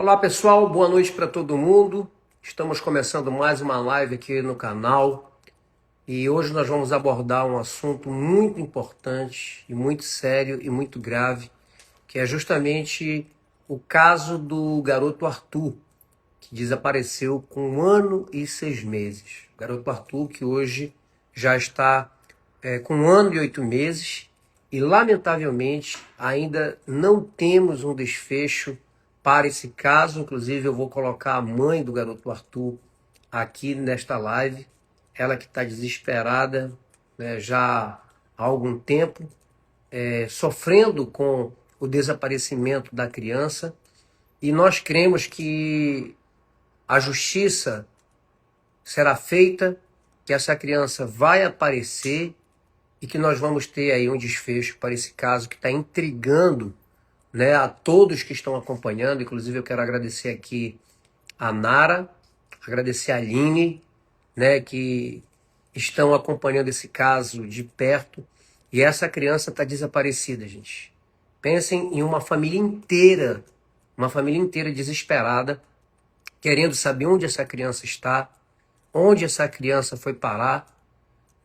Olá pessoal, boa noite para todo mundo. Estamos começando mais uma live aqui no canal e hoje nós vamos abordar um assunto muito importante e muito sério e muito grave, que é justamente o caso do garoto Arthur, que desapareceu com 1 ano e 6 meses. O garoto Arthur que hoje já está com 1 ano e 8 meses e lamentavelmente ainda não temos um desfecho para esse caso. Inclusive eu vou colocar a mãe do garoto Arthur aqui nesta live, ela que está desesperada, né, já há algum tempo, sofrendo com o desaparecimento da criança, e nós cremos que a justiça será feita, que essa criança vai aparecer e que nós vamos ter aí um desfecho para esse caso que está intrigando, né, a todos que estão acompanhando. Inclusive eu quero agradecer aqui a Nara, agradecer a Aline, né, que estão acompanhando esse caso de perto. E essa criança está desaparecida, gente. Pensem em uma família inteira desesperada, querendo saber onde essa criança está, onde essa criança foi parar,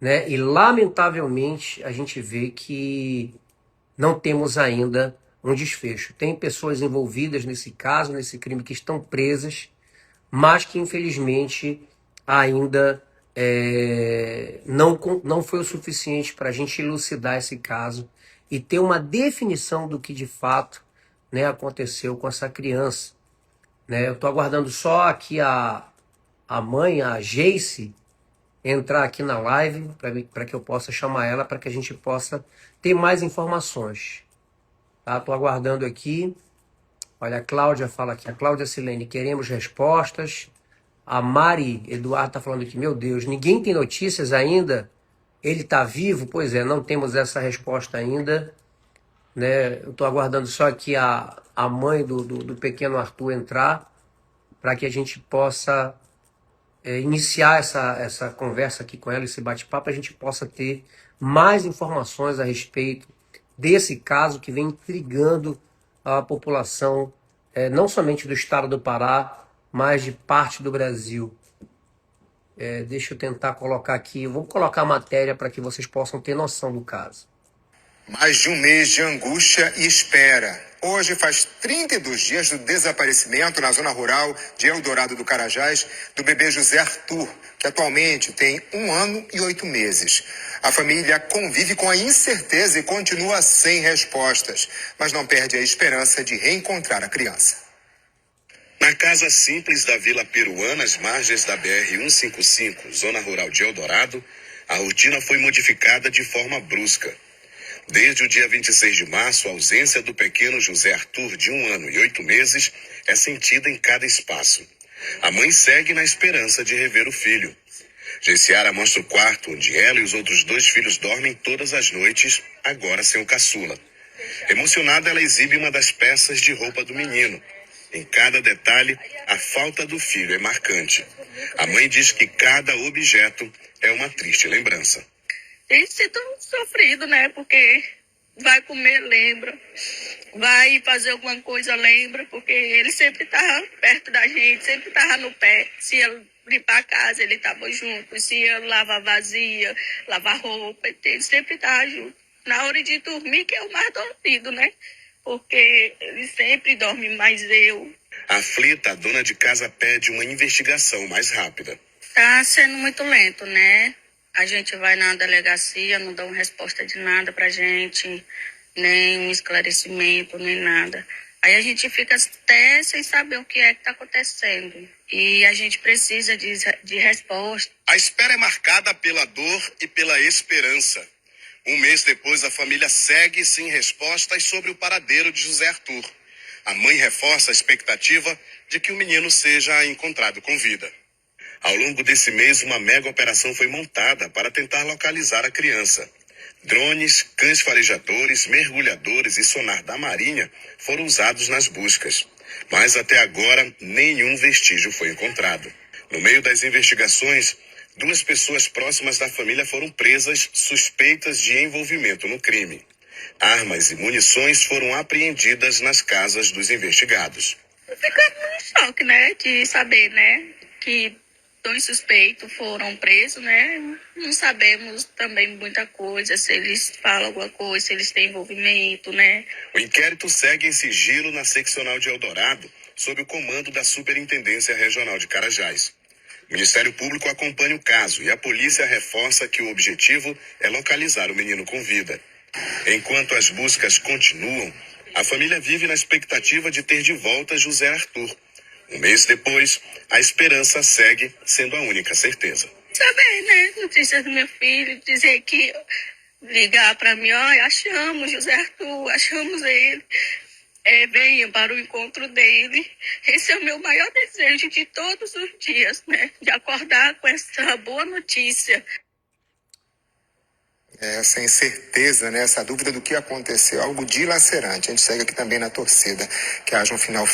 né? E lamentavelmente a gente vê que não temos ainda um desfecho. Tem pessoas envolvidas nesse caso, nesse crime, que estão presas, mas que infelizmente ainda não foi o suficiente para a gente elucidar esse caso e ter uma definição do que de fato, né, aconteceu com essa criança, né? Eu estou aguardando só aqui a mãe, a Geice, entrar aqui na live para que eu possa chamar ela, para que a gente possa ter mais informações. Tá? Estou aguardando aqui. Olha, a Cláudia fala aqui, a Cláudia Silene, queremos respostas. A Mari Eduardo está falando aqui, meu Deus, ninguém tem notícias ainda? Ele está vivo? Pois é, não temos essa resposta ainda, né? Eu estou aguardando só aqui a mãe do pequeno Arthur entrar, para que a gente possa iniciar essa conversa aqui com ela, esse bate-papo, a gente possa ter mais informações a respeito desse caso que vem intrigando a população, não somente do estado do Pará, mas de parte do Brasil. Deixa eu tentar colocar aqui, eu vou colocar a matéria para que vocês possam ter noção do caso. Mais de um mês de angústia e espera. Hoje faz 32 dias do desaparecimento na zona rural de Eldorado do Carajás do bebê José Arthur, que atualmente tem 1 ano e 8 meses. A família convive com a incerteza e continua sem respostas, mas não perde a esperança de reencontrar a criança. Na casa simples da Vila Peruana, às margens da BR-155, zona rural de Eldorado, a rotina foi modificada de forma brusca. Desde o dia 26 de março, a ausência do pequeno José Arthur, de 1 ano e 8 meses, é sentida em cada espaço. A mãe segue na esperança de rever o filho. Gessiara mostra o quarto onde ela e os outros 2 filhos dormem todas as noites, agora sem o caçula. Emocionada, ela exibe uma das peças de roupa do menino. Em cada detalhe, a falta do filho é marcante. A mãe diz que cada objeto é uma triste lembrança. Tem sido sofrido, né? Porque vai comer, lembra. Vai fazer alguma coisa, lembra. Porque ele sempre estava perto da gente, sempre estava no pé. Se ia limpar a casa, ele estava junto. Se ia lavar vazia, lavar roupa, ele sempre estava junto. Na hora de dormir, que é o mais dormido, né? Porque ele sempre dorme mais eu. Aflita, a dona de casa pede uma investigação mais rápida. Tá sendo muito lento, né? A gente vai na delegacia, não dão resposta de nada pra gente, nem um esclarecimento, nem nada. Aí a gente fica até sem saber o que é que tá acontecendo. E a gente precisa de resposta. A espera é marcada pela dor e pela esperança. Um mês depois, a família segue sem respostas sobre o paradeiro de José Arthur. A mãe reforça a expectativa de que o menino seja encontrado com vida. Ao longo desse mês, uma mega operação foi montada para tentar localizar a criança. Drones, cães farejadores, mergulhadores e sonar da Marinha foram usados nas buscas. Mas até agora, nenhum vestígio foi encontrado. No meio das investigações, 2 pessoas próximas da família foram presas suspeitas de envolvimento no crime. Armas e munições foram apreendidas nas casas dos investigados. Fica um choque, né, de saber, né, que 2 suspeitos foram presos, né? Não sabemos também muita coisa, se eles falam alguma coisa, se eles têm envolvimento, né? O inquérito segue em sigilo na seccional de Eldorado, sob o comando da Superintendência Regional de Carajás. O Ministério Público acompanha o caso e a polícia reforça que o objetivo é localizar o menino com vida. Enquanto as buscas continuam, a família vive na expectativa de ter de volta José Arthur. Um mês depois, a esperança segue sendo a única certeza. Saber, né? Notícias do meu filho, dizer que ligar para mim, olha, achamos José Arthur, achamos ele. Venha para o encontro dele. Esse é o meu maior desejo de todos os dias, né? De acordar com essa boa notícia. Essa incerteza, né? Essa dúvida do que aconteceu, algo dilacerante. A gente segue aqui também na torcida, que haja um final.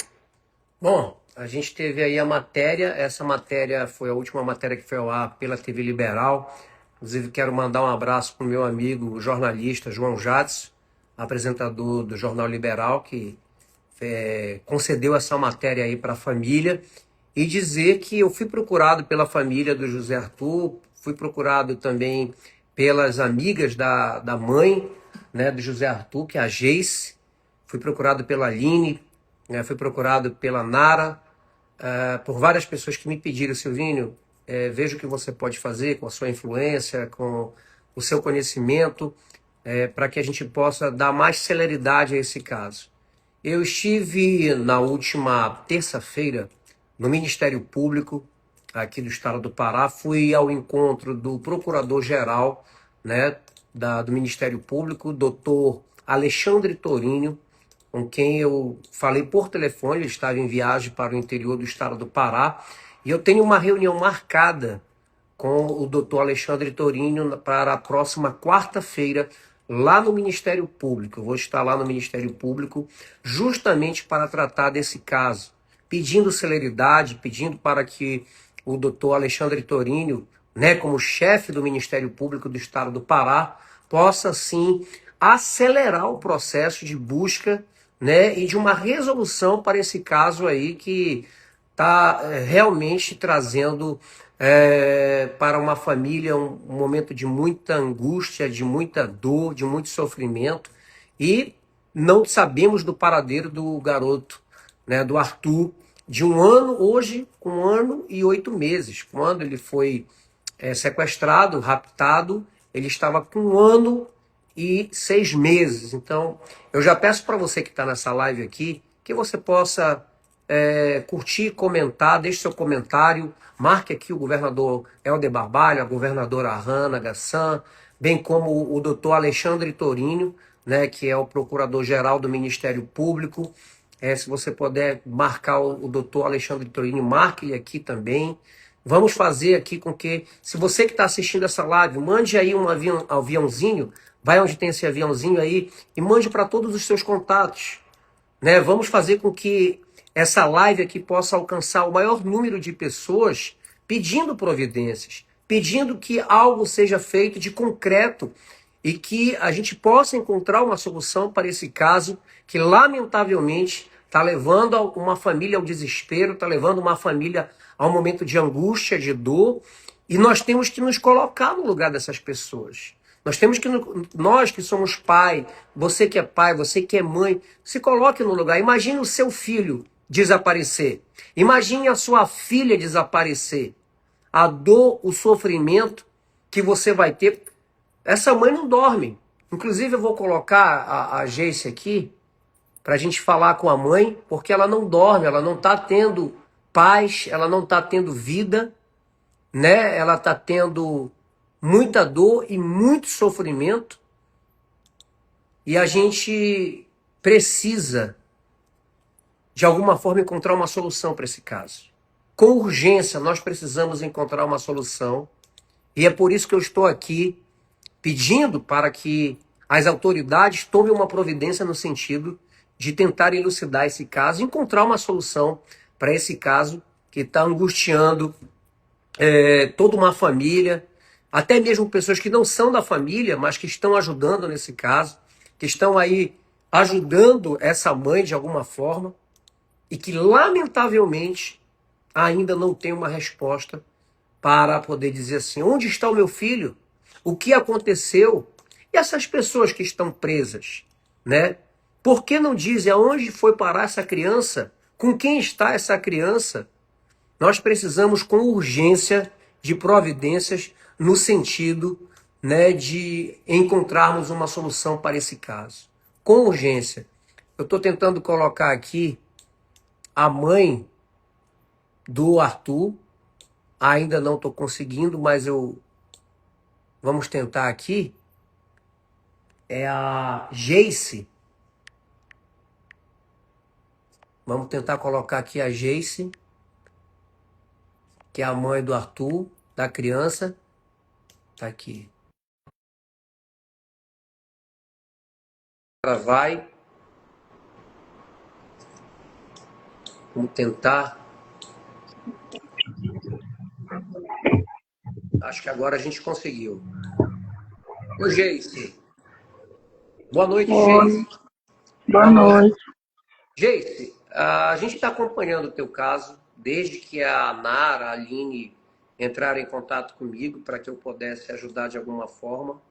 Bom, a gente teve aí a matéria, essa matéria foi a última matéria que foi ao ar pela TV Liberal. Inclusive quero mandar um abraço para o meu amigo, o jornalista João Jadson, apresentador do Jornal Liberal, que concedeu essa matéria aí para a família, e dizer que eu fui procurado pela família do José Arthur, fui procurado também pelas amigas da mãe, né, do José Arthur, que é a Geice, fui procurado pela Aline, né, fui procurado pela Nara, por várias pessoas que me pediram, Silvinho, veja o que você pode fazer com a sua influência, com o seu conhecimento, para que a gente possa dar mais celeridade a esse caso. Eu estive na última terça-feira no Ministério Público aqui do estado do Pará, fui ao encontro do Procurador-Geral, né, do Ministério Público, doutor Alexandre Torinho, com quem eu falei por telefone. Ele estava em viagem para o interior do estado do Pará, e eu tenho uma reunião marcada com o doutor Alexandre Torinho para a próxima quarta-feira, lá no Ministério Público. Eu vou estar lá no Ministério Público justamente para tratar desse caso, pedindo celeridade, pedindo para que o doutor Alexandre Torinho, né, como chefe do Ministério Público do estado do Pará, possa sim acelerar o processo de busca, né, e de uma resolução para esse caso aí que está realmente trazendo para uma família um momento de muita angústia, de muita dor, de muito sofrimento, e não sabemos do paradeiro do garoto, né, do Arthur, de 1 ano, hoje com 1 ano e 8 meses. Quando ele foi sequestrado, raptado, ele estava com 1 ano e 6 meses. Então, eu já peço para você que está nessa live aqui, que você possa curtir, comentar, deixe seu comentário, marque aqui o governador Helder Barbalho, a governadora Hanna Gassan, bem como o doutor Alexandre Torinho, né, que é o procurador-geral do Ministério Público. Se você puder marcar o doutor Alexandre Torinho, marque ele aqui também. Vamos fazer aqui com que, se você que está assistindo essa live, mande aí um aviãozinho, vai onde tem esse aviãozinho aí e mande para todos os seus contatos, né? Vamos fazer com que essa live aqui possa alcançar o maior número de pessoas pedindo providências, pedindo que algo seja feito de concreto e que a gente possa encontrar uma solução para esse caso que, lamentavelmente, está levando uma família ao desespero, está levando uma família a um momento de angústia, de dor, e nós temos que nos colocar no lugar dessas pessoas. Nós temos que, nós que somos pai, você que é mãe, se coloque no lugar. Imagine o seu filho desaparecer. Imagine a sua filha desaparecer. A dor, o sofrimento que você vai ter. Essa mãe não dorme. Inclusive eu vou colocar a Geice aqui para a gente falar com a mãe, porque ela não dorme, ela não está tendo paz, ela não está tendo vida, né? Ela está tendo muita dor e muito sofrimento. E a gente precisa, de alguma forma, encontrar uma solução para esse caso. Com urgência, nós precisamos encontrar uma solução. E é por isso que eu estou aqui pedindo para que as autoridades tomem uma providência no sentido de tentar elucidar esse caso, encontrar uma solução para esse caso que está angustiando toda uma família, até mesmo pessoas que não são da família, mas que estão ajudando nesse caso, que estão aí ajudando essa mãe de alguma forma. e que, lamentavelmente, ainda não tem uma resposta para poder dizer assim, onde está o meu filho? O que aconteceu? E essas pessoas que estão presas, né? Por que não dizem aonde foi parar essa criança? Com quem está essa criança? Nós precisamos com urgência de providências no sentido, né, de encontrarmos uma solução para esse caso. Com urgência. Eu estou tentando colocar aqui a mãe do Arthur. Ainda não estou conseguindo, mas vamos tentar aqui. É a Geice. Vamos tentar colocar aqui a Geice, que é a mãe do Arthur, da criança. Tá aqui. Ela vai. Vamos tentar. Acho que agora a gente conseguiu. Ô, Geice. Boa noite, Oi, Geice. boa noite. Geice, a gente está acompanhando o teu caso desde que a Nara, a Aline entraram em contato comigo para que eu pudesse ajudar de alguma forma.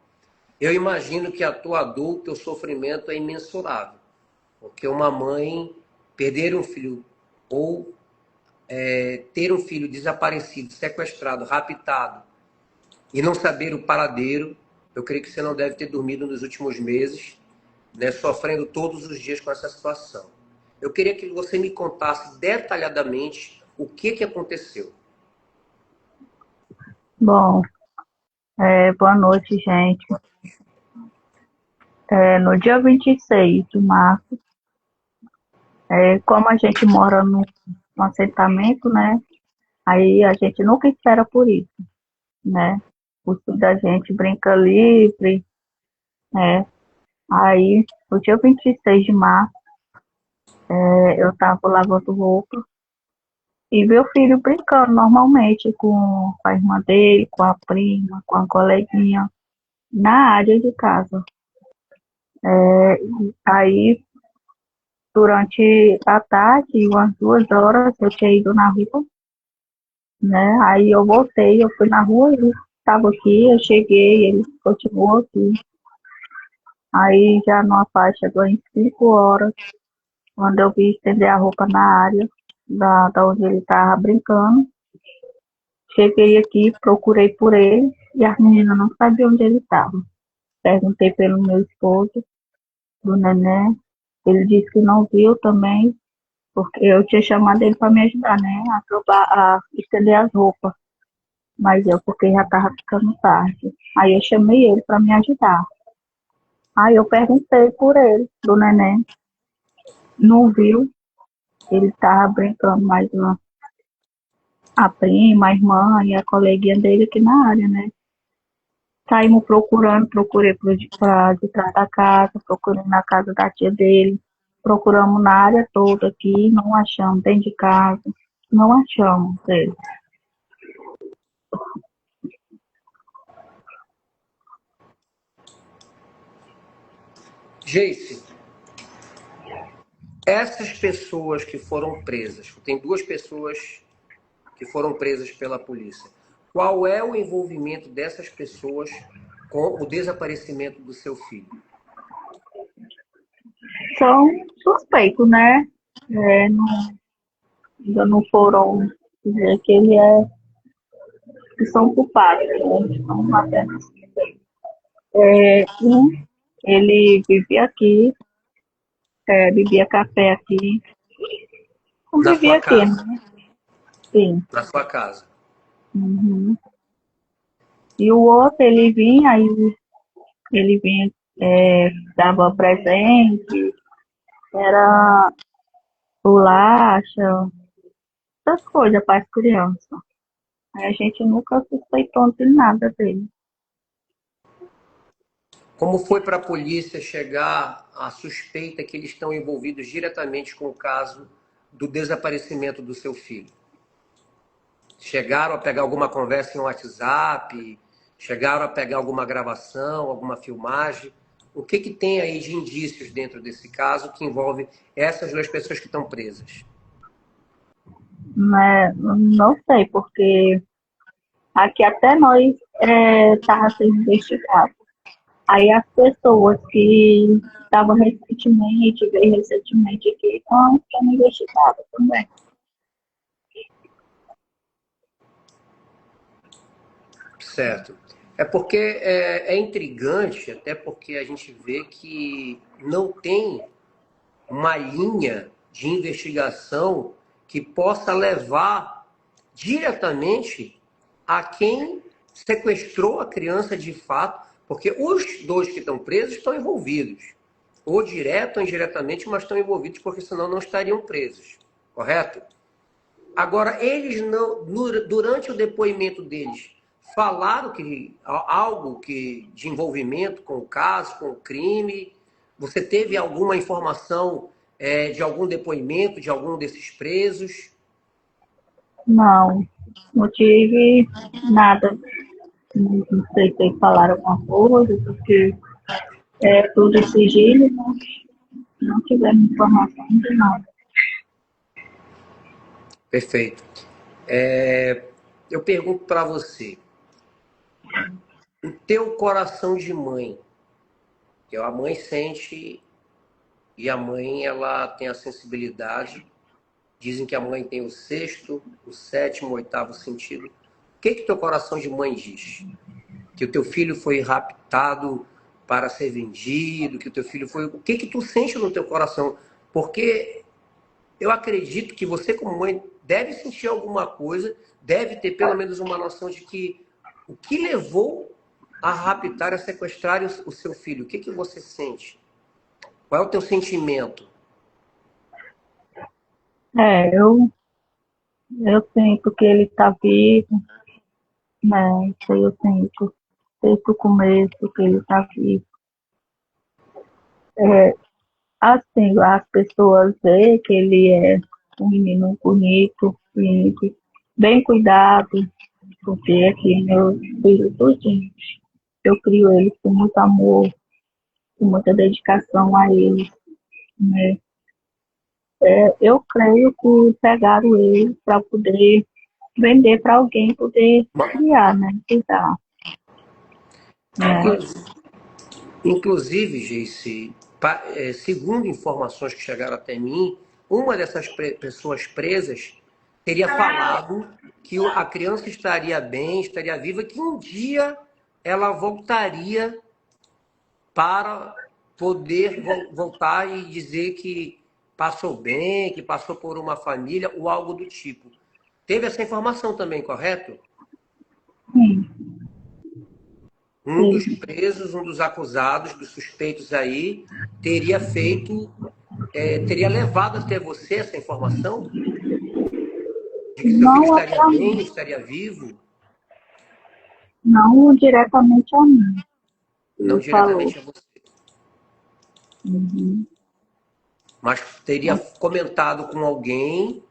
Eu imagino que a tua dor, o teu sofrimento é imensurável. Porque uma mãe perder um filho ou ter um filho desaparecido, sequestrado, raptado e não saber o paradeiro, eu creio que você não deve ter dormido nos últimos meses, né, sofrendo todos os dias com essa situação. Eu queria que você me contasse detalhadamente o que aconteceu. Bom, boa noite, gente. No dia 26 de março, como a gente mora no assentamento, né? Aí a gente nunca espera por isso, né? O filho da gente brinca livre, né? Aí, no dia 26 de março, eu tava lavando roupa e meu filho brincando normalmente com a irmã dele, com a prima, com a coleguinha, na área de casa. Aí, durante a tarde, umas 2 horas, eu tinha ido na rua, né? Aí eu voltei, eu fui na rua, ele estava aqui, eu cheguei, ele continuou aqui. Aí já numa faixa de 5 horas, quando eu vi estender a roupa na área da onde ele estava brincando, cheguei aqui, procurei por ele e as meninas não sabiam onde ele estava. Perguntei pelo meu esposo, do neném, ele disse que não viu também, porque eu tinha chamado ele para me ajudar, né, a estender as roupas, mas porque já estava ficando tarde. Aí eu chamei ele para me ajudar. Aí eu perguntei por ele, do neném, não viu, ele estava brincando mais a prima, a irmã e a coleguinha dele aqui na área, né. Saímos procurando, procurei para de trás da casa, procurei na casa da tia dele, procuramos na área toda aqui, não achamos, dentro de casa, não achamos ele. Geice, essas pessoas que foram presas, tem 2 pessoas que foram presas pela polícia. Qual é o envolvimento dessas pessoas com o desaparecimento do seu filho? São suspeitos, né? Ainda não foram dizer que são culpados, né? São apenas suspeitos. Um, ele vivia aqui, bebia café aqui, Na convivia sua aqui, casa? né? Sim. Na sua casa. Uhum. E o outro, ele vinha, dava presente, era bolacha, essas coisas para as crianças. Aí a gente nunca suspeitou de nada dele. Como foi para a polícia chegar à suspeita que eles estão envolvidos diretamente com o caso do desaparecimento do seu filho? Chegaram a pegar alguma conversa em WhatsApp? Chegaram a pegar alguma gravação, alguma filmagem? O que tem aí de indícios dentro desse caso que envolve essas 2 pessoas que estão presas? né? Não sei, porque aqui até nós estava sendo investigado. Aí as pessoas que estavam recentemente, veio recentemente aqui, estão sendo investigadas também. Certo. É porque é intrigante, até porque a gente vê que não tem uma linha de investigação que possa levar diretamente a quem sequestrou a criança de fato, porque os dois que estão presos estão envolvidos, ou direto ou indiretamente, mas estão envolvidos porque senão não estariam presos, correto? Agora, eles não, durante o depoimento deles, falaram que algo que de envolvimento com o caso, com o crime. Você teve alguma informação de algum depoimento de algum desses presos? Não, não tive nada. Não sei se eles falaram alguma coisa, porque é tudo sigilo, mas não tivemos informação de nada. Perfeito. Eu pergunto para você, o teu coração de mãe, que a mãe sente e a mãe ela tem a sensibilidade. Dizem que a mãe tem o sexto, o sétimo, o oitavo sentido. O que teu coração de mãe diz? Que o teu filho foi raptado para ser vendido, que o teu filho foi... O que tu sente no teu coração? Porque eu acredito que você, como mãe, deve sentir alguma coisa, deve ter pelo menos uma noção de que o que levou a raptar, a sequestrar o seu filho. O que você sente? Qual é o teu sentimento? Eu sinto que ele está vivo, né? Isso aí eu sinto desde o começo que ele está vivo. Assim, as pessoas veem que ele é um menino bonito, limpo, bem cuidado, porque aqui meus filhos tudinho, eu crio eles com muito amor, com muita dedicação a eles, né? Eu creio que pegaram ele para poder vender para alguém poder criar, né? Cuidar, né? Inclusive, Geice, segundo informações que chegaram até mim, uma dessas pessoas presas teria falado que a criança estaria bem, estaria viva, que um dia ela voltaria para poder voltar e dizer que passou bem, que passou por uma família ou algo do tipo. Teve essa informação também, correto? Sim, Um dos sim. presos, um dos acusados, dos suspeitos aí, teria feito, teria levado até você essa informação de que seu filho Não, estaria bem, estaria vivo, não diretamente a mim, não ele falou. diretamente a você, Uhum. mas teria comentado com alguém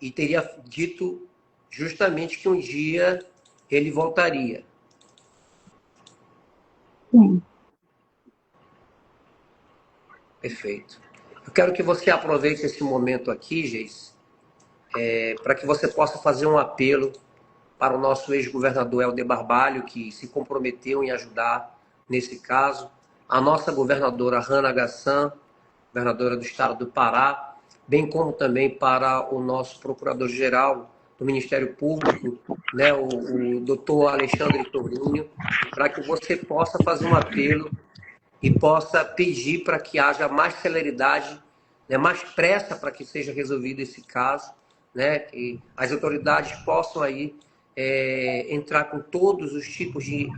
e teria dito justamente que um dia ele voltaria. Sim, Perfeito. Eu quero que você aproveite esse momento aqui, Geis, para que você possa fazer um apelo para o nosso ex-governador Helder Barbalho, que se comprometeu em ajudar nesse caso, a nossa governadora Hannah Gassan, governadora do estado do Pará, bem como também para o nosso procurador-geral do Ministério Público, né, o doutor Alexandre Torrinho, para que você possa fazer um apelo e possa pedir para que haja mais celeridade, né, mais pressa para que seja resolvido esse caso, né, que as autoridades possam aí entrar com todos os tipos de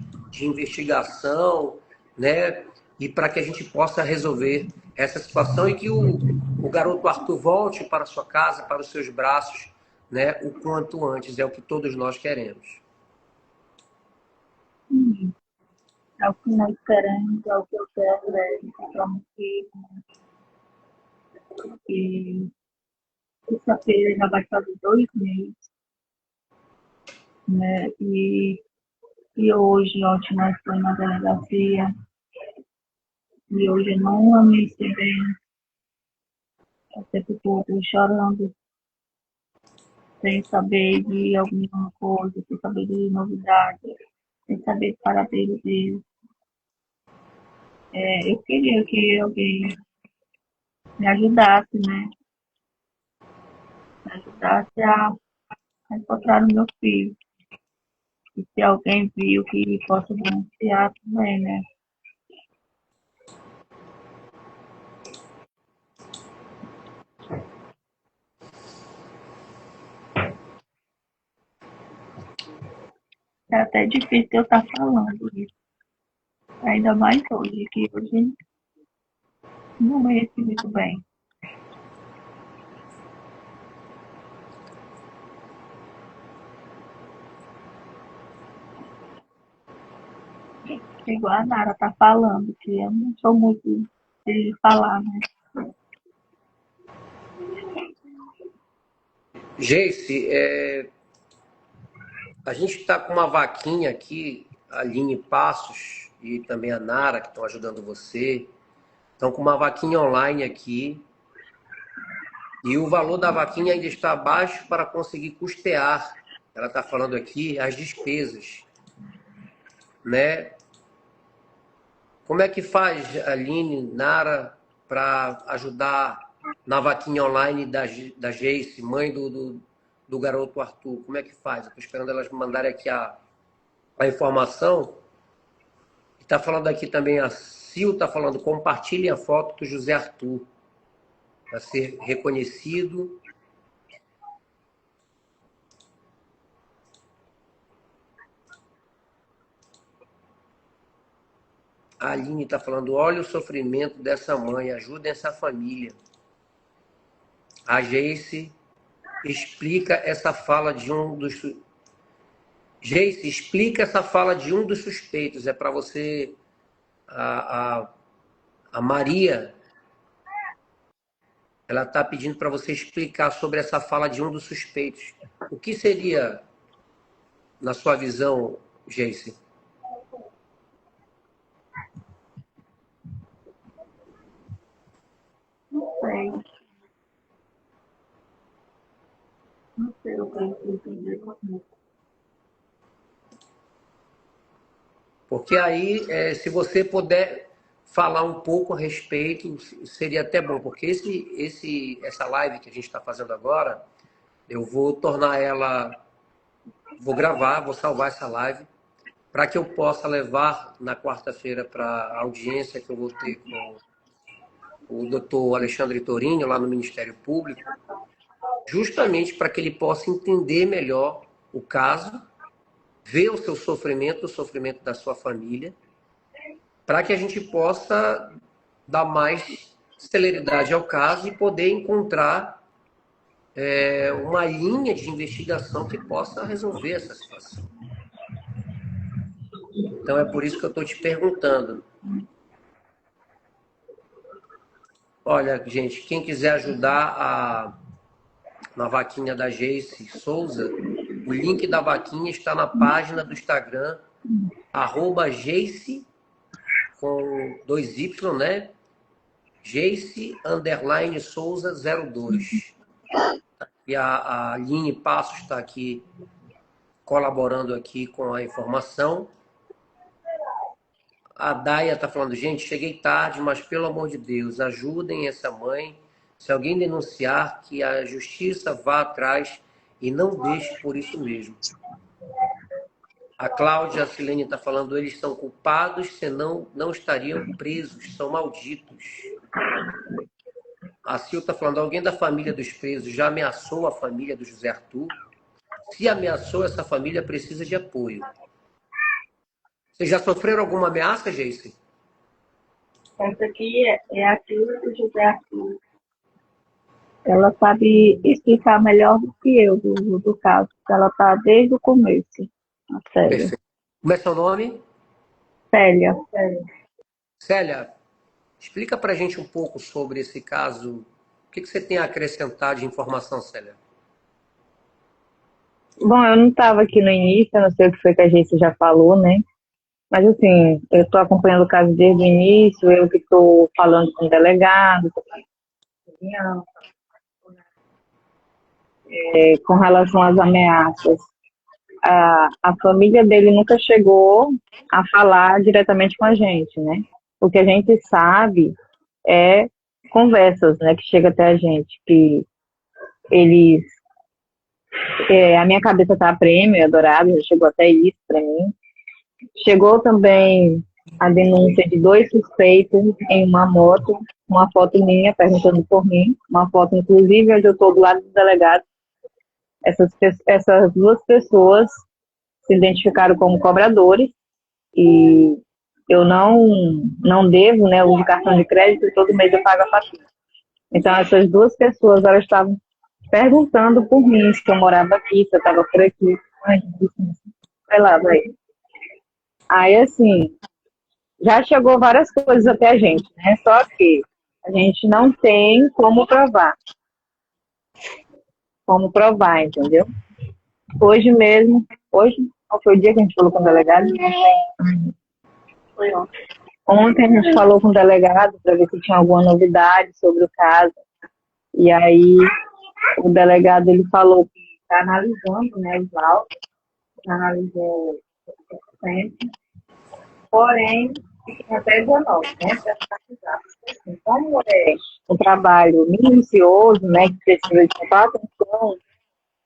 investigação, né, e para que a gente possa resolver essa situação e que o garoto Arthur volte para a sua casa, para os seus braços, né, o quanto antes, é o que todos nós queremos. sim. É o que nós queremos, é o que eu quero, encontrar um filho, e terça-feira já vai fazer 2 meses, né? E hoje, ontem nós fomos na delegacia, e hoje eu não amanheci bem, o tempo todo chorando, sem saber de alguma coisa, sem saber de novidade, sem saber do paradeiro dele. Eu queria que alguém me ajudasse, né? Me ajudasse a encontrar o meu filho. E se alguém viu que possa denunciar também, né? É até difícil eu estar falando isso. Ainda mais hoje, que hoje não amanheci muito bem. Igual a Nara tá falando, que eu não sou muito de falar, né? Geice, a gente está com uma vaquinha aqui, a Aline Passos e também a Nara, que estão ajudando você. Estão com uma vaquinha online aqui. E o valor da vaquinha ainda está baixo para conseguir custear. Ela está falando aqui as despesas, né? Como é que faz, Aline, Nara, para ajudar na vaquinha online da Geice, mãe do garoto Arthur? Como é que faz? Estou esperando elas me mandarem aqui a informação. Está falando aqui também, a Sil está falando, compartilhe a foto do José Arthur para ser reconhecido. A Aline está falando, olha o sofrimento dessa mãe, ajudem essa família. A Geice explica essa fala de um dos... Geice, explica essa fala de um dos suspeitos. É para você... A Maria, ela está pedindo para você explicar sobre essa fala de um dos suspeitos. O que seria, na sua visão, Geice? Não sei. Não sei o que eu entender com isso. Porque aí, se você puder falar um pouco a respeito, seria até bom. Porque essa live que a gente está fazendo agora, eu vou tornar ela... Vou gravar, vou salvar essa live, para que eu possa levar na quarta-feira para a audiência que eu vou ter com o doutor Alexandre Torinho, lá no Ministério Público, justamente para que ele possa entender melhor o caso, ver o seu sofrimento, o sofrimento da sua família, para que a gente possa dar mais celeridade ao caso e poder encontrar uma linha de investigação que possa resolver essa situação. Então é por isso que eu estou te perguntando. Olha, gente, quem quiser ajudar na vaquinha da Geice Souza, o link da vaquinha está na página do Instagram, @Geice, com 2Y, né? Geice_Souza02. E a Aline Passos está aqui colaborando aqui com a informação. A Daia está falando, gente, cheguei tarde, mas pelo amor de Deus, ajudem essa mãe. Se alguém denunciar, que a justiça vá atrás e não deixe por isso mesmo. A Cláudia Silene está falando, eles são culpados, senão não estariam presos, são malditos. A Sil está falando, alguém da família dos presos já ameaçou a família do José Arthur? Se ameaçou, essa família precisa de apoio. Vocês já sofreram alguma ameaça, Geice? Essa aqui é a filha do José Arthur. Ela sabe explicar melhor do que eu do caso, porque ela tá desde o começo, a Célia. Perfeito. Como é seu nome? Célia. Célia, explica pra gente um pouco sobre esse caso. O que você tem a acrescentar de informação, Célia? Bom, eu não estava aqui no início, eu não sei o que foi que a gente já falou, né? Mas, assim, eu estou acompanhando o caso desde o início, eu que estou falando com o delegado, com relação às ameaças, a família dele nunca chegou a falar diretamente com a gente, né? O que a gente sabe é conversas, né, que chega até a gente, que eles, a minha cabeça tá a prêmio, adorado, já chegou até isso para mim. Chegou também a denúncia de 2 suspeitos em uma moto, uma foto minha perguntando por mim, uma foto inclusive onde eu estou do lado do delegado. Essas 2 pessoas se identificaram como cobradores e eu não devo, né, uso cartão de crédito e todo mês eu pago a fatura. Então essas 2 pessoas, elas estavam perguntando por mim, se eu morava aqui, se eu estava por aqui. Ai, vai lá, vai. Aí, assim, já chegou várias coisas até a gente, né? Só que a gente não tem como provar. Como provar, entendeu? Hoje mesmo, hoje, qual foi o dia que a gente falou com o delegado? Foi ontem. Ontem a gente falou com o delegado para ver se tinha alguma novidade sobre o caso. E aí o delegado ele falou que está analisando, né, os autos, analisou sempre, porém, tem até 19, né, para finalizar. Assim, como é um trabalho minucioso, né, que precisa de total atenção,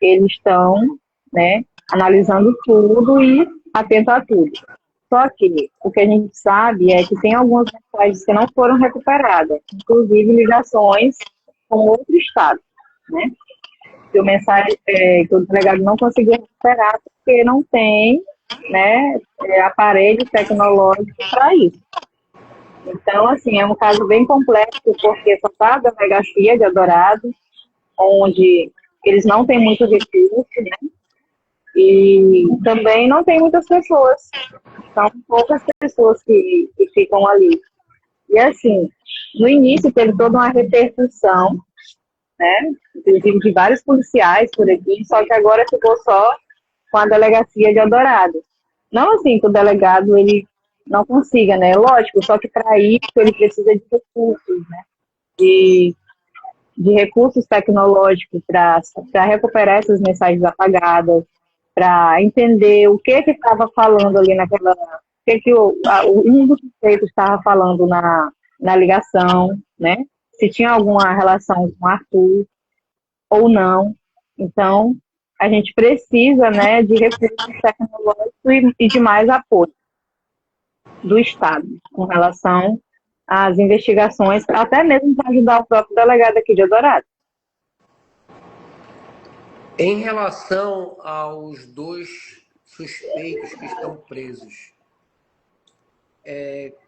eles estão, né, analisando tudo e atento a tudo. Só que o que a gente sabe é que tem algumas mensagens que não foram recuperadas, inclusive ligações com outro estado, né? Que que o delegado não conseguiu recuperar porque não tem, né, aparelho tecnológico para isso. Então, assim, é um caso bem complexo porque só está a delegacia de Eldorado, onde eles não têm muito recurso, né? E também não tem muitas pessoas. São poucas pessoas que ficam ali. E assim, no início teve toda uma repercussão, né? Inclusive de vários policiais por aqui, só que agora ficou só com a delegacia de Eldorado. Não assim que o delegado ele não consiga, né? Lógico, só que para isso ele precisa de recursos, né? De recursos tecnológicos para recuperar essas mensagens apagadas, para entender o que estava falando ali naquela. O que um dos suspeitos estava falando na ligação, né? Se tinha alguma relação com o Arthur ou não. Então, a gente precisa, né, de recursos tecnológicos e de mais apoio do Estado com relação às investigações, até mesmo para ajudar o próprio delegado aqui de Eldorado. Em relação aos 2 suspeitos que estão presos,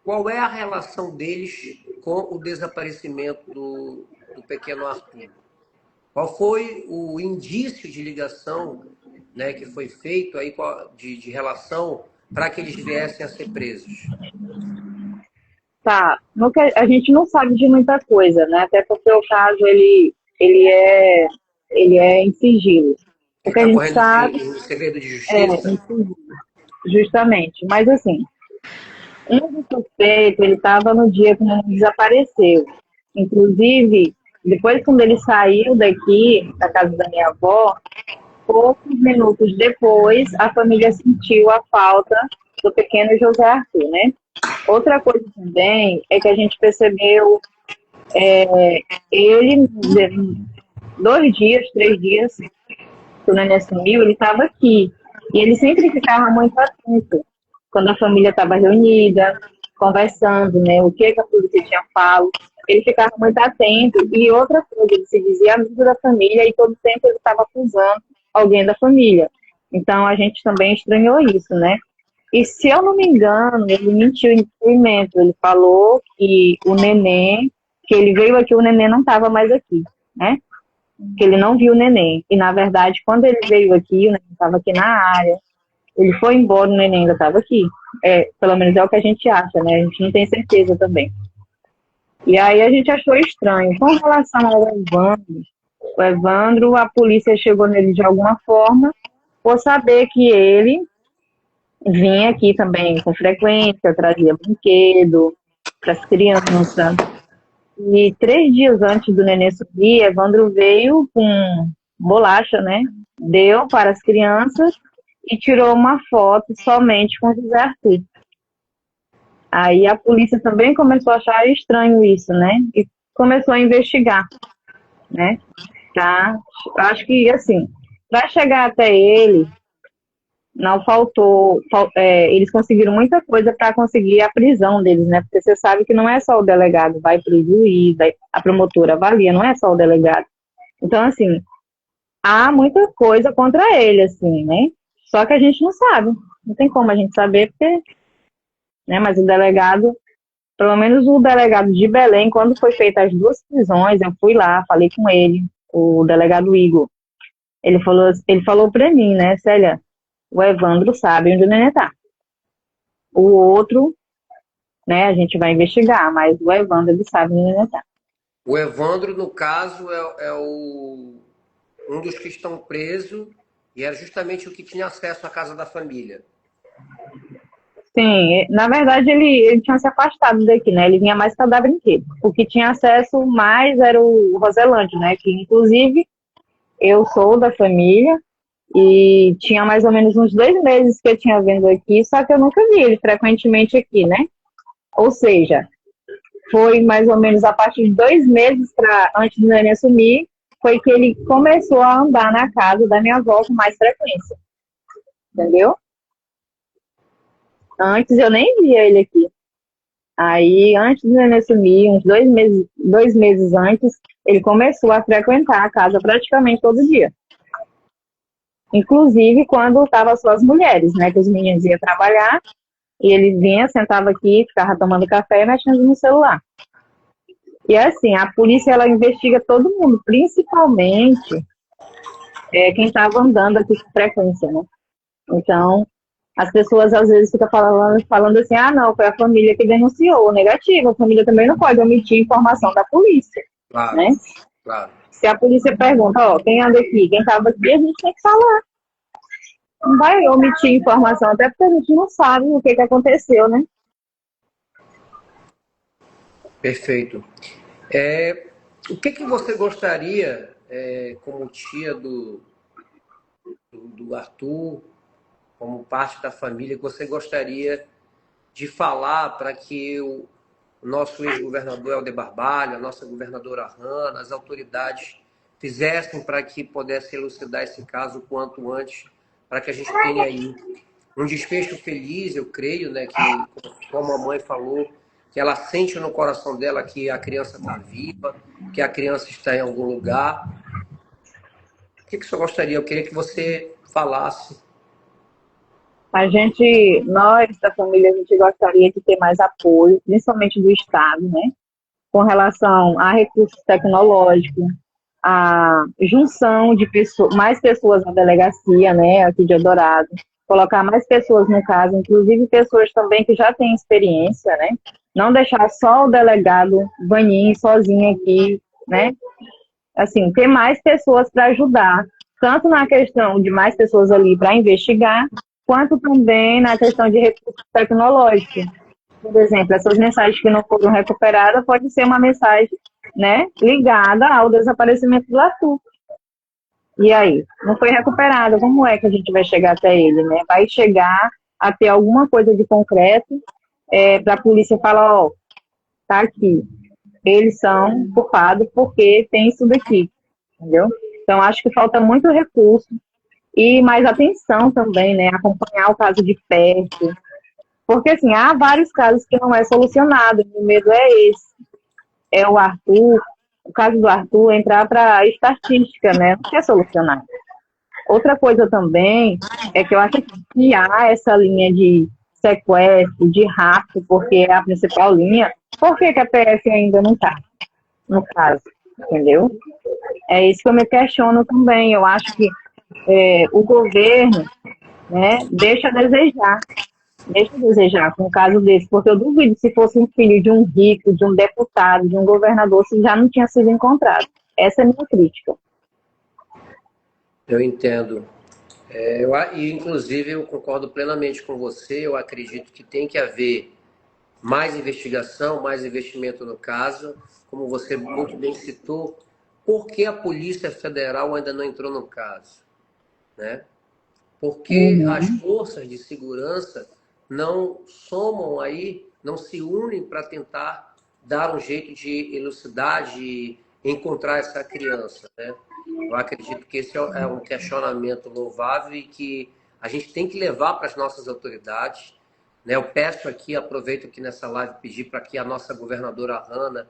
qual é a relação deles com o desaparecimento do pequeno Arthur? Qual foi o indício de ligação, né, que foi feito aí de relação para que eles viessem a ser presos? Tá, a gente não sabe de muita coisa, né? Até porque o caso ele é em sigilo. O que a gente sabe em segredo de justiça? em sigilo, justamente. Mas assim, um dos suspeitos, ele estava no dia que o menino desapareceu. Inclusive, depois quando ele saiu daqui, da casa da minha avó, poucos minutos depois, a família sentiu a falta do pequeno José Arthur, né? Outra coisa também é que a gente percebeu ele, 2 dias, 3 dias, que o neném sumiu, ele estava aqui. E ele sempre ficava muito atento quando a família estava reunida, conversando, né? O que a polícia tinha falado. Ele ficava muito atento. E outra coisa, ele se dizia amigo da família e todo tempo ele estava acusando alguém da família. Então a gente também estranhou isso, né? E se eu não me engano, ele mentiu em depoimento. Ele falou que o neném, que ele veio aqui, o neném não estava mais aqui, né? Que ele não viu o neném. E, na verdade, quando ele veio aqui, o neném estava aqui na área. Ele foi embora, o neném ainda estava aqui. Pelo menos é o que a gente acha, né? A gente não tem certeza também. E aí a gente achou estranho. Com relação ao Evandro, o Evandro, a polícia chegou nele de alguma forma, por saber que ele vinha aqui também com frequência, trazia brinquedo para as crianças. E 3 dias antes do neném subir, Evandro veio com bolacha, né? Deu para as crianças e tirou uma foto somente com o José Arthur. Aí a polícia também começou a achar estranho isso, né? E começou a investigar, né? Tá? Acho que, assim, para chegar até ele, não faltou. Eles conseguiram muita coisa para conseguir a prisão deles, né? Porque você sabe que não é só o delegado, vai pro juiz, a promotora avalia, não é só o delegado. Então, assim, há muita coisa contra ele, assim, né? Só que a gente não sabe. Não tem como a gente saber, porque, né? Mas o delegado, pelo menos o delegado de Belém, quando foi feita as duas prisões, eu fui lá, falei com ele, o delegado Igor. Ele falou para mim, né, Célia, o Evandro sabe onde o neném tá. O outro, né, a gente vai investigar, mas o Evandro, ele sabe onde o neném tá. O Evandro, no caso, um dos que estão presos e era justamente o que tinha acesso à casa da família. Sim, na verdade ele tinha se afastado daqui, né? Ele vinha mais para dar brinquedo. O que tinha acesso mais era o Roselândio, né? Que inclusive eu sou da família e tinha mais ou menos uns 2 meses que eu tinha vindo aqui, só que eu nunca vi ele frequentemente aqui, né? Ou seja, foi mais ou menos a partir de 2 meses antes do neném sumir, foi que ele começou a andar na casa da minha avó com mais frequência. Entendeu? Antes eu nem via ele aqui. Aí, antes do neném sumir, uns 2 meses antes, ele começou a frequentar a casa praticamente todo dia. Inclusive quando estavam só as mulheres, né? Que os meninos iam trabalhar, e ele vinha, sentava aqui, ficava tomando café e mexendo no celular. E assim, a polícia, ela investiga todo mundo, principalmente quem estava andando aqui com frequência, né? Então, as pessoas às vezes ficam falando assim, ah, não, foi a família que denunciou. Negativo, a família também não pode omitir informação da polícia, Claro, né? claro. Se a polícia pergunta, ó, quem anda aqui, quem estava aqui, a gente tem que falar. Não vai omitir informação, até porque a gente não sabe o que aconteceu, né? Perfeito. O que você gostaria, como tia do Arthur, como parte da família, que você gostaria de falar para que o nosso ex-governador Helder Barbalho, a nossa governadora Hanna, as autoridades fizessem para que pudesse elucidar esse caso o quanto antes, para que a gente tenha aí um desfecho feliz, eu creio, né, que, como a mãe falou, que ela sente no coração dela que a criança está viva, que a criança está em algum lugar. O que você gostaria? Eu queria que você falasse. Nós da família, a gente gostaria de ter mais apoio, principalmente do Estado, né? Com relação a recursos tecnológicos, a junção de mais pessoas na delegacia, né, aqui de Eldorado, colocar mais pessoas no caso, inclusive pessoas também que já têm experiência, né? Não deixar só o delegado Vanin sozinho aqui, né? Assim, ter mais pessoas para ajudar, tanto na questão de mais pessoas ali para investigar, quanto também na questão de recursos tecnológicos. Por exemplo, essas mensagens que não foram recuperadas pode ser uma mensagem, né, ligada ao desaparecimento do Arthur. E aí, não foi recuperada, como é que a gente vai chegar até ele, né? Vai chegar a ter alguma coisa de concreto para a polícia falar, ó, tá aqui, eles são culpados porque tem isso daqui, entendeu? Então, acho que falta muito recurso e mais atenção também, né? Acompanhar o caso de perto, porque, assim, há vários casos que não é solucionado, o medo é esse. É o Arthur, o caso do Arthur entrar para a estatística, né? Não quer solucionar. Outra coisa também é que eu acho que há essa linha de sequestro, de rapto, porque é a principal linha. Por que a PF ainda não está no caso? Entendeu? É isso que eu me questiono também. Eu acho que o governo, né, deixa a desejar com um caso desse, porque eu duvido se fosse um filho de um rico, de um deputado, de um governador, se já não tinha sido encontrado. Essa é a minha crítica. Eu entendo. E, inclusive, eu concordo plenamente com você. Eu acredito que tem que haver mais investigação, mais investimento no caso. Como você muito bem citou, por que a Polícia Federal ainda não entrou no caso, né? Por que as forças de segurança não somam aí, não se unem para tentar dar um jeito de elucidar, de encontrar essa criança, né? Eu acredito que esse é um questionamento louvável e que a gente tem que levar para as nossas autoridades, né? Eu peço aqui, aproveito aqui nessa live, pedir para que a nossa governadora Hanna,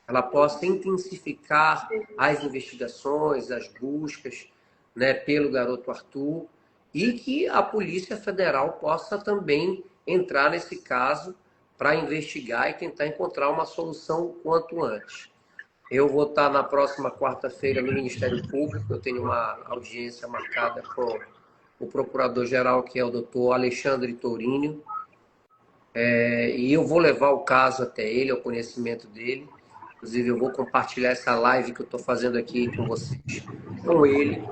ela possa intensificar as investigações, as buscas, né, pelo garoto Arthur, e que a Polícia Federal possa também entrar nesse caso para investigar e tentar encontrar uma solução o quanto antes. Eu vou estar na próxima quarta-feira no Ministério Público, eu tenho uma audiência marcada com o Procurador-Geral, que é o doutor Alexandre Tourinho, e eu vou levar o caso até ele, ao conhecimento dele. Inclusive, eu vou compartilhar essa live que eu estou fazendo aqui com vocês, com ele,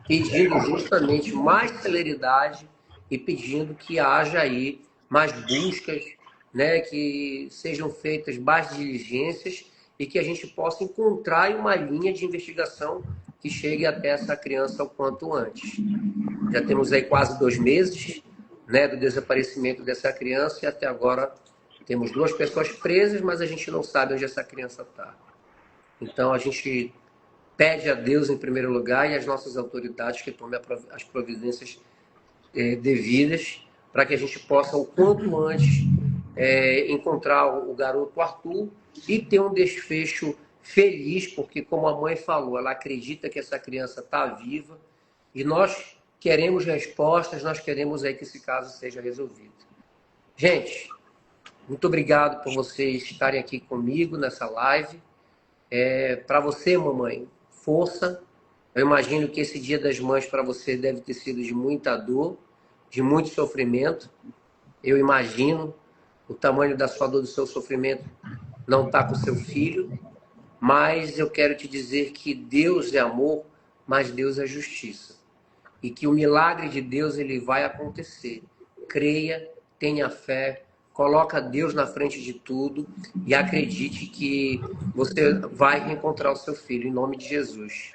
pedindo justamente mais celeridade e pedindo que haja aí mais buscas, né, que sejam feitas mais diligências e que a gente possa encontrar uma linha de investigação que chegue até essa criança o quanto antes. Já temos aí quase 2 meses, né, do desaparecimento dessa criança e até agora temos 2 pessoas presas, mas a gente não sabe onde essa criança está. Então a gente pede a Deus em primeiro lugar e às nossas autoridades que tomem as providências devidas para que a gente possa o quanto antes encontrar o garoto Arthur e ter um desfecho feliz, porque como a mãe falou, ela acredita que essa criança está viva e nós queremos respostas, nós queremos aí que esse caso seja resolvido. Gente, muito obrigado por vocês estarem aqui comigo nessa live. Para você, mamãe, força. Eu imagino que esse Dia das Mães para você deve ter sido de muita dor, de muito sofrimento. Eu imagino o tamanho da sua dor, do seu sofrimento, não está com seu filho, mas eu quero te dizer que Deus é amor, mas Deus é justiça. E que o milagre de Deus ele vai acontecer. Creia, tenha fé, coloca Deus na frente de tudo e acredite que você vai reencontrar o seu filho em nome de Jesus.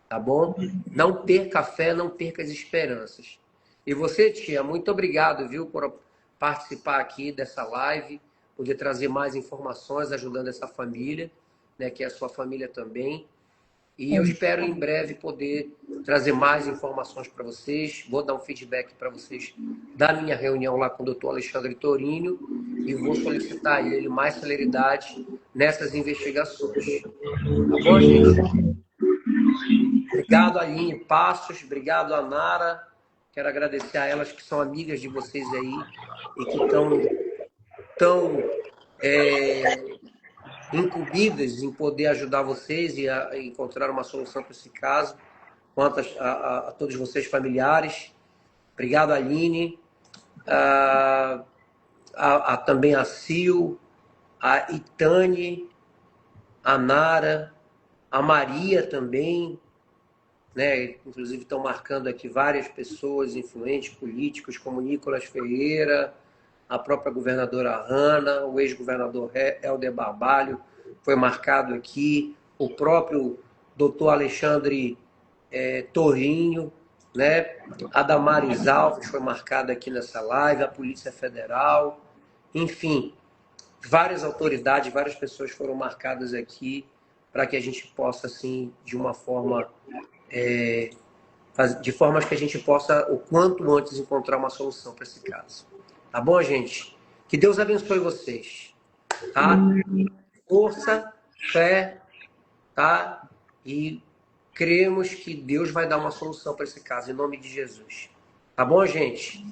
Tá bom? Não perca a fé, não perca as esperanças. E você, tia, muito obrigado, viu, por participar aqui dessa live, poder trazer mais informações, ajudando essa família, né, que é a sua família também. E eu espero em breve poder trazer mais informações para vocês. Vou dar um feedback para vocês da minha reunião lá com o doutor Alexandre Tourinho e vou solicitar a ele mais celeridade nessas investigações. Tá bom, gente? Obrigado, Aline Passos. Obrigado, a Nara. Quero agradecer a elas que são amigas de vocês aí e que estão incumbidas em poder ajudar vocês e a encontrar uma solução para esse caso, quanto a todos vocês familiares. Obrigado, Aline. Também a Sil, a Itane, a Nara, a Maria também, né? Inclusive estão marcando aqui várias pessoas influentes, políticos, como Nicolas Ferreira, a própria governadora Hanna, o ex-governador Helder Barbalho foi marcado aqui, o próprio doutor Alexandre Tourinho, né? A Damares Alves foi marcada aqui nessa live, a Polícia Federal, enfim, várias autoridades, várias pessoas foram marcadas aqui para que a gente possa, assim, de uma forma, de formas que a gente possa, o quanto antes, encontrar uma solução para esse caso. Tá bom, gente? Que Deus abençoe vocês, tá? Força, fé, tá? E cremos que Deus vai dar uma solução para esse caso, em nome de Jesus. Tá bom, gente?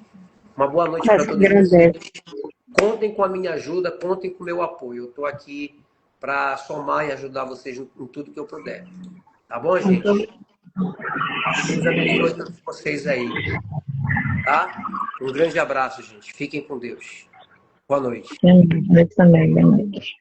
Uma boa noite para todos vocês. Contem com a minha ajuda, contem com o meu apoio. Eu estou aqui para somar e ajudar vocês em tudo que eu puder. Tá bom, gente? Deus abençoe todos vocês aí. Tá? Um grande abraço, gente. Fiquem com Deus. Boa noite. Eu também, boa noite.